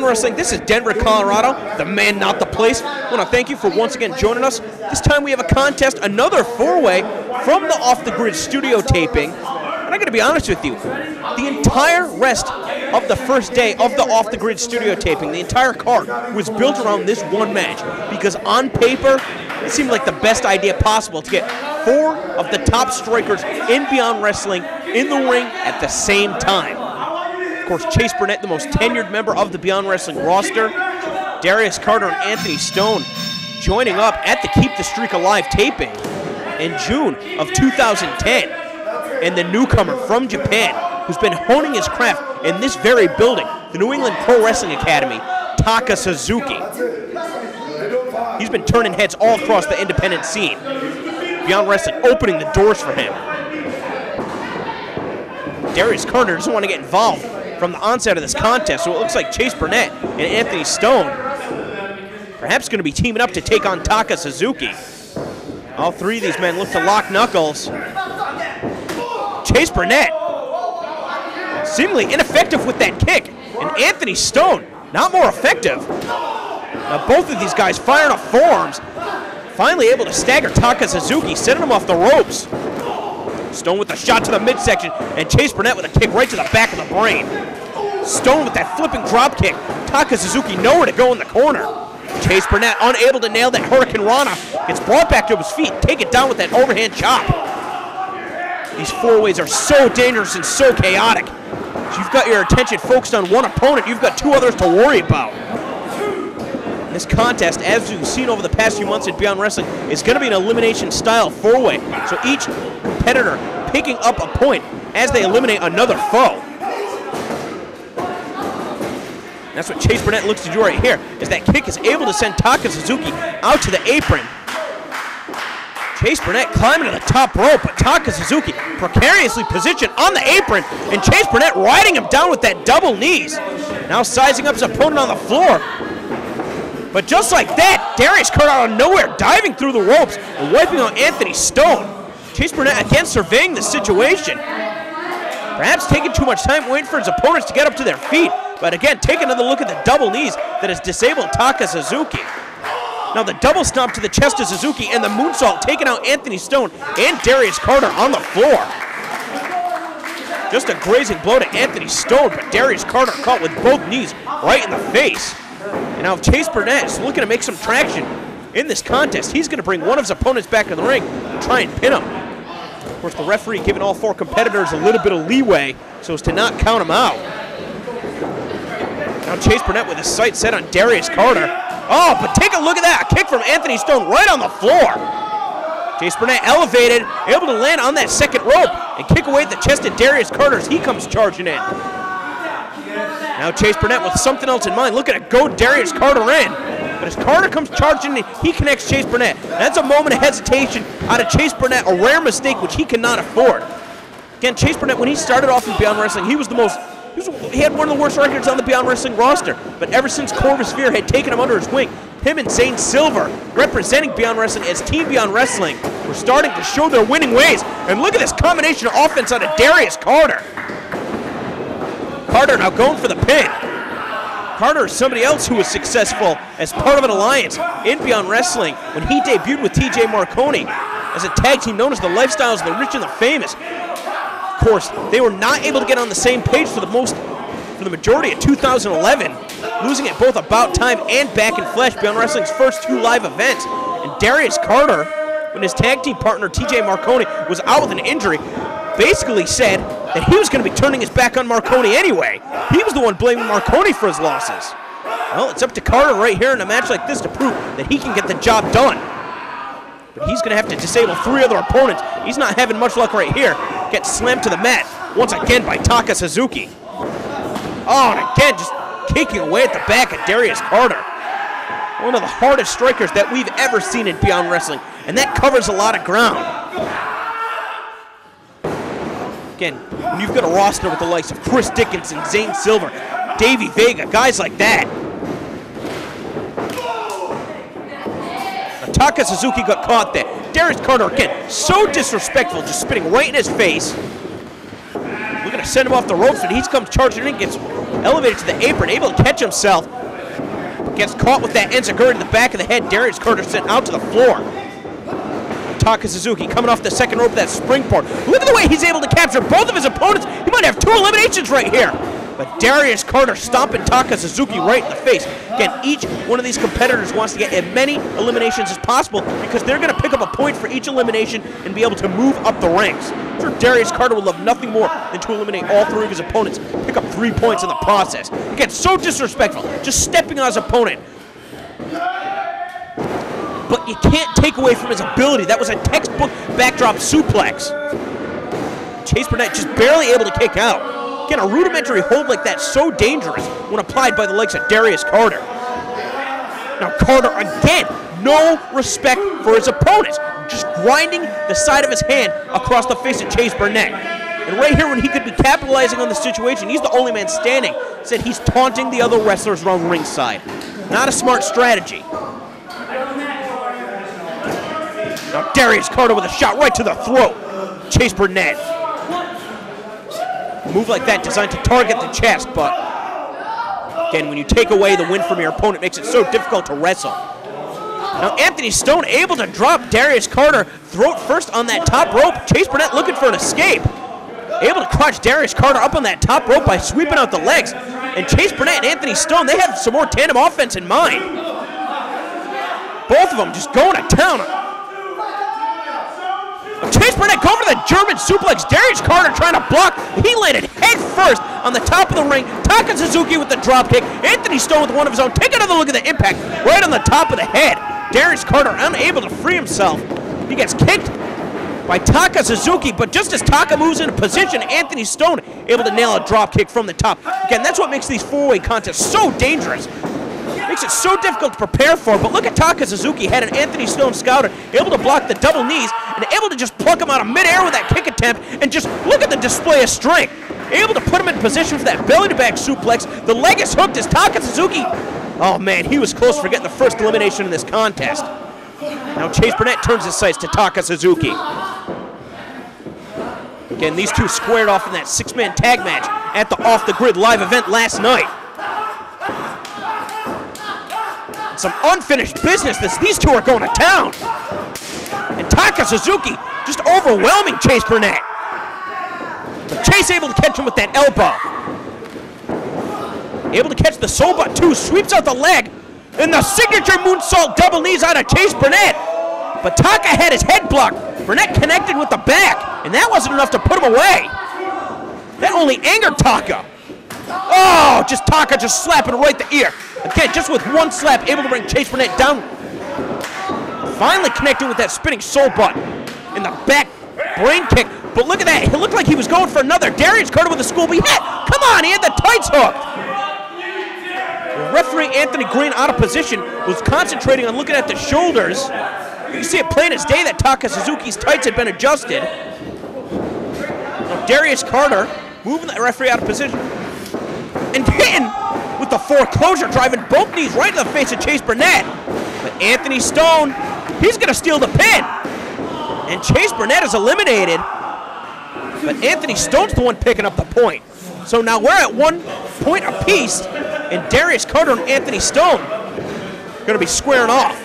Beyond Wrestling, this is Denver, Colorado, the man, not the place. I want to thank you for once again joining us. This time we have a contest, another four-way from the Off the Grid studio taping. And I'm going to be honest with you, the entire rest of the first day of the Off the Grid studio taping, the entire card was built around this one match, because on paper, it seemed like the best idea possible to get four of the top strikers in Beyond Wrestling in the ring at the same time. Of course, Chase Burnett, the most tenured member of the Beyond Wrestling roster, Darius Carter and Anthony Stone joining up at the Keep the Streak Alive taping in June of 2010. And the newcomer from Japan, who's been honing his craft in this very building, the New England Pro Wrestling Academy, Taka Suzuki. He's been turning heads all across the independent scene. Beyond Wrestling opening the doors for him. Darius Carter doesn't want to get involved from the onset of this contest, so it looks like Chase Burnett and Anthony Stone perhaps going to be teaming up to take on Taka Suzuki. All three of these men look to lock knuckles. Chase Burnett seemingly ineffective with that kick, and Anthony Stone not more effective. Now both of these guys firing off forearms, finally able to stagger Taka Suzuki, sending him off the ropes. Stone with a shot to the midsection, and Chase Burnett with a kick right to the back of the brain. Stone with that flipping drop kick. Taka Suzuki nowhere to go in the corner. Chase Burnett unable to nail that Hurricane Rana. Gets brought back to his feet, take it down with that overhand chop. These four-ways are so dangerous and so chaotic. So you've got your attention focused on one opponent, you've got two others to worry about. This contest, as we've seen over the past few months in Beyond Wrestling, is going to be an elimination-style four-way. So each competitor picking up a point as they eliminate another foe. And that's what Chase Burnett looks to do right here, is that kick is able to send Taka Suzuki out to the apron. Chase Burnett climbing to the top rope, but Taka Suzuki precariously positioned on the apron, and Chase Burnett riding him down with that double knees. Now sizing up his opponent on the floor. But just like that, Darius Carter out of nowhere, diving through the ropes and wiping out Anthony Stone. Chase Burnett again surveying the situation. Perhaps taking too much time waiting for his opponents to get up to their feet. But again, take another look at the double knees that has disabled Taka Suzuki. Now the double stomp to the chest of Suzuki and the moonsault taking out Anthony Stone and Darius Carter on the floor. Just a grazing blow to Anthony Stone, but Darius Carter caught with both knees right in the face. And now Chase Burnett is looking to make some traction in this contest. He's going to bring one of his opponents back in the ring and try and pin him. Of course, the referee giving all four competitors a little bit of leeway so as to not count him out. Now Chase Burnett with his sights set on Darius Carter. Oh, but take a look at that. A kick from Anthony Stone right on the floor. Chase Burnett elevated, able to land on that second rope and kick away at the chest of Darius Carter as he comes charging in. Now Chase Burnett with something else in mind, looking to goad Darius Carter in. But as Carter comes charging in, he connects Chase Burnett. That's a moment of hesitation out of Chase Burnett, a rare mistake which he cannot afford. Again, Chase Burnett, when he started off in Beyond Wrestling, he had one of the worst records on the Beyond Wrestling roster. But ever since Corvus Fear had taken him under his wing, him and Zane Silver, representing Beyond Wrestling as Team Beyond Wrestling, were starting to show their winning ways. And look at this combination of offense out of Darius Carter. Carter now going for the pin. Carter is somebody else who was successful as part of an alliance in Beyond Wrestling when he debuted with TJ Marconi as a tag team known as the Lifestyles of the Rich and the Famous. Of course, they were not able to get on the same page for the majority of 2011, losing at both About Time and Back in Flesh, Beyond Wrestling's first two live events. And Darius Carter, when his tag team partner TJ Marconi was out with an injury, basically said that he was going to be turning his back on Marconi anyway. He was the one blaming Marconi for his losses. Well, it's up to Carter right here in a match like this to prove that he can get the job done. But he's going to have to disable three other opponents. He's not having much luck right here. Gets slammed to the mat once again by Taka Suzuki. Oh, and again, just kicking away at the back of Darius Carter. One of the hardest strikers that we've ever seen in Beyond Wrestling, and that covers a lot of ground. Again, when you've got a roster with the likes of Chris Dickinson, Zane Silver, Davey Vega, guys like that. Now, Taka Suzuki got caught there. Darius Carter, again, so disrespectful, just spitting right in his face. We're going to send him off the ropes, and he comes charging in, gets elevated to the apron, able to catch himself, Gets caught with that enziguri in the back of the head. Darius Carter sent out to the floor. Taka Suzuki coming off the second rope of that springboard. Look at the way he's able to capture both of his opponents. He might have 2 eliminations right here. But Darius Carter stomping Taka Suzuki right in the face. Again, each one of these competitors wants to get as many eliminations as possible because they're going to pick up a point for each elimination and be able to move up the ranks. I'm sure Darius Carter would love nothing more than to eliminate all 3 of his opponents, pick up 3 points in the process. Again, so disrespectful, just stepping on his opponent. But you can't take away from his ability. That was a textbook backdrop suplex. Chase Burnett just barely able to kick out. Again, a rudimentary hold like that, so dangerous when applied by the likes of Darius Carter. Now Carter, again, no respect for his opponents. Just grinding the side of his hand across the face of Chase Burnett. And right here when he could be capitalizing on the situation, he's the only man standing. Said he's taunting the other wrestlers around ringside. Not a smart strategy. Now Darius Carter with a shot right to the throat. Chase Burnett. Move like that designed to target the chest, but again, when you take away the win from your opponent, it makes it so difficult to wrestle. Now Anthony Stone able to drop Darius Carter throat first on that top rope. Chase Burnett looking for an escape. Able to crotch Darius Carter up on that top rope by sweeping out the legs. And Chase Burnett and Anthony Stone, they have some more tandem offense in mind. Both of them just going to town. Chase Burnett going for the German suplex. Darius Carter trying to block. He landed head first on the top of the ring. Taka Suzuki with the drop kick. Anthony Stone with one of his own. Take another look at the impact right on the top of the head. Darius Carter unable to free himself. He gets kicked by Taka Suzuki, but just as Taka moves into position, Anthony Stone able to nail a drop kick from the top. Again, that's what makes these 4-way contests so dangerous. Makes it so difficult to prepare for, but look at Taka Suzuki, had an Anthony Stone scouter, able to block the double knees, and able to just pluck him out of midair with that kick attempt, and just look at the display of strength. Able to put him in position for that belly-to-back suplex. The leg is hooked as Taka Suzuki. Oh man, he was close for getting the first elimination in this contest. Now Chase Burnett turns his sights to Taka Suzuki. Again, these two squared off in that 6-man tag match at the Off the Grid live event last night. Some unfinished business. These two are going to town. And Taka Suzuki just overwhelming Chase Burnett. But Chase able to catch him with that elbow. Able to catch the soul butt too. Sweeps out the leg. And the signature moonsault double knees out of Chase Burnett. But Taka had his head blocked. Burnett connected with the back. And that wasn't enough to put him away. That only angered Taka. Oh, just Taka just slapping right the ear. Again, just with one slap, able to bring Chase Burnett down. Finally connecting with that spinning soul butt in the back brain kick. But look at that. It looked like he was going for another. Darius Carter with a Scooby hit. Come on, he had the tights hooked. Referee Anthony Green out of position was concentrating on looking at the shoulders. You can see it plain as day that Taka Suzuki's tights had been adjusted. Now Darius Carter moving the referee out of position and hitting with the foreclosure, driving both knees right in the face of Chase Burnett. But Anthony Stone, he's going to steal the pin. And Chase Burnett is eliminated. But Anthony Stone's the one picking up the point. So now we're at 1 point apiece, and Darius Carter and Anthony Stone are going to be squaring off.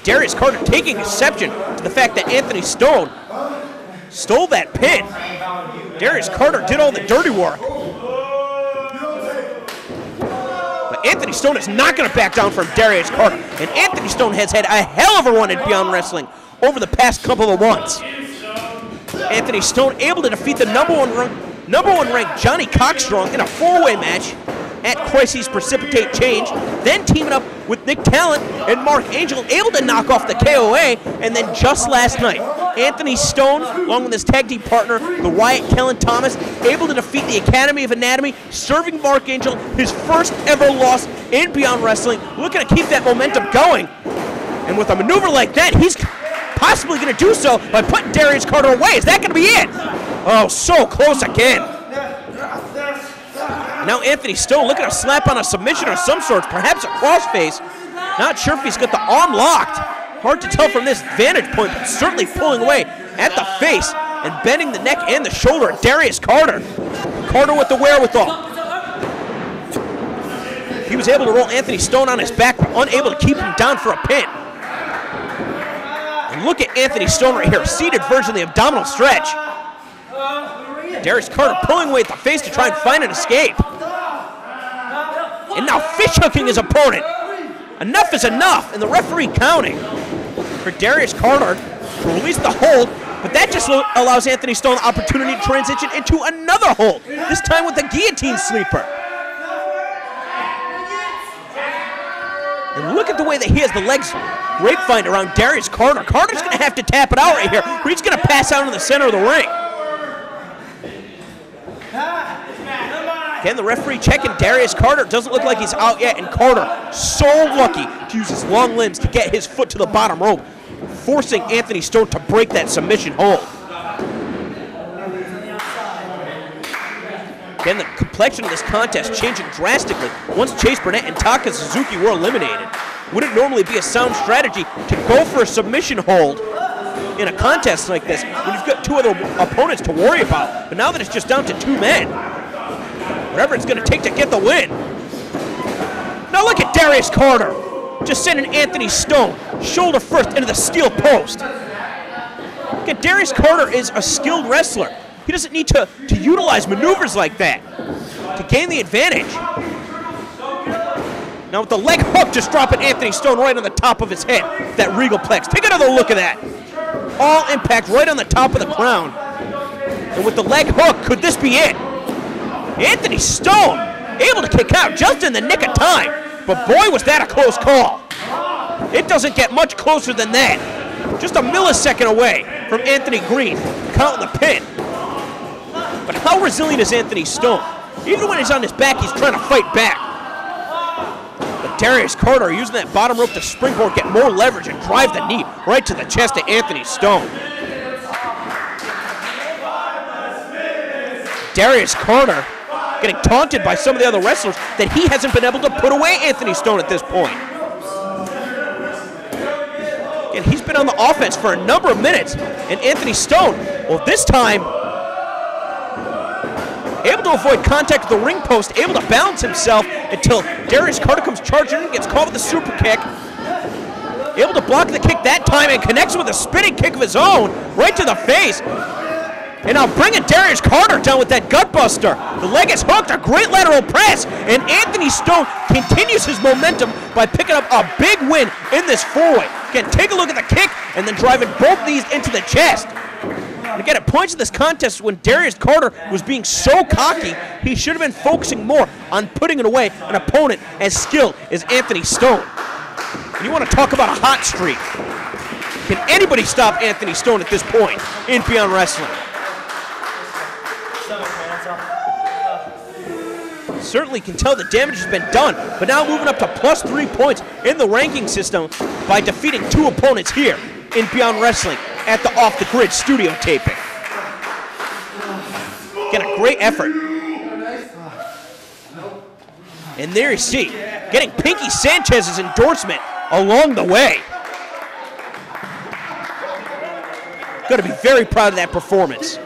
Darius Carter taking exception to the fact that Anthony Stone stole that pin. Darius Carter did all the dirty work. But Anthony Stone is not going to back down from Darius Carter. And Anthony Stone has had a hell of a run at Beyond Wrestling over the past couple of months. Anthony Stone able to defeat the number one ranked Johnny Cockstrong in a 4-way match at Crises Precipitate Change, then teaming up with Nick Talent and Mark Angel, able to knock off the KOA, and then just last night, Anthony Stone, along with his tag team partner, the Wyatt Kellen Thomas, able to defeat the Academy of Anatomy, serving Mark Angel his first ever loss in Beyond Wrestling, looking to keep that momentum going. And with a maneuver like that, he's possibly going to do so by putting Darius Carter away. Is that going to be it? Oh, so close again. Now Anthony Stone looking to slap on a submission of some sort, perhaps a crossface. Not sure if he's got the arm locked. Hard to tell from this vantage point, but certainly pulling away at the face and bending the neck and the shoulder. Darius Carter. Carter with the wherewithal. He was able to roll Anthony Stone on his back, but unable to keep him down for a pin. And look at Anthony Stone right here, seated version of the abdominal stretch. Darius Carter pulling away at the face to try and find an escape. And now fish hooking his opponent. Enough is enough, and the referee counting for Darius Carter to release the hold, but that just allows Anthony Stone the opportunity to transition into another hold, this time with the guillotine sleeper. And look at the way that he has the legs grapevine around Darius Carter. Carter's going to have to tap it out right here, or he's going to pass out in the center of the ring. Again, the referee checking Darius Carter. Doesn't look like he's out yet, and Carter so lucky to use his long limbs to get his foot to the bottom rope, forcing Anthony Stone to break that submission hold. Again, the complexion of this contest changing drastically once Chase Burnett and Taka Suzuki were eliminated. Wouldn't normally be a sound strategy to go for a submission hold in a contest like this when you've got two other opponents to worry about. But now that it's just down to two men, whatever it's going to take to get the win. Now look at Darius Carter, just sending Anthony Stone shoulder first into the steel post. Again, Darius Carter is a skilled wrestler. He doesn't need to utilize maneuvers like that to gain the advantage. Now with the leg hook just dropping Anthony Stone right on the top of his head, that regal plex. Take another look at that. All impact right on the top of the crown. And with the leg hook, could this be it? Anthony Stone able to kick out just in the nick of time, but boy was that a close call. It doesn't get much closer than that. Just a millisecond away from Anthony Green counting the pin. But how resilient is Anthony Stone? Even when he's on his back, he's trying to fight back. But Darius Carter using that bottom rope to springboard, get more leverage and drive the knee right to the chest of Anthony Stone. Darius Carter getting taunted by some of the other wrestlers that he hasn't been able to put away Anthony Stone at this point. And he's been on the offense for a number of minutes, and Anthony Stone, well, this time, able to avoid contact with the ring post, able to balance himself until Darius Carter comes charging in, gets caught with a super kick, able to block the kick that time and connects with a spinning kick of his own right to the face. And now bringing Darius Carter down with that gut buster. The leg is hooked, a great lateral press, and Anthony Stone continues his momentum by picking up a big win in this four-way. Again, take a look at the kick and then driving both knees into the chest. And again, at points in this contest when Darius Carter was being so cocky, he should have been focusing more on putting away an opponent as skilled as Anthony Stone. And you want to talk about a hot streak. Can anybody stop Anthony Stone at this point in Beyond Wrestling? Certainly can tell the damage has been done, but now moving up to +3 points in the ranking system by defeating two opponents here in Beyond Wrestling at the Off the Grid studio taping. Get a great effort. And there you see, getting Pinky Sanchez's endorsement along the way. Got to be very proud of that performance.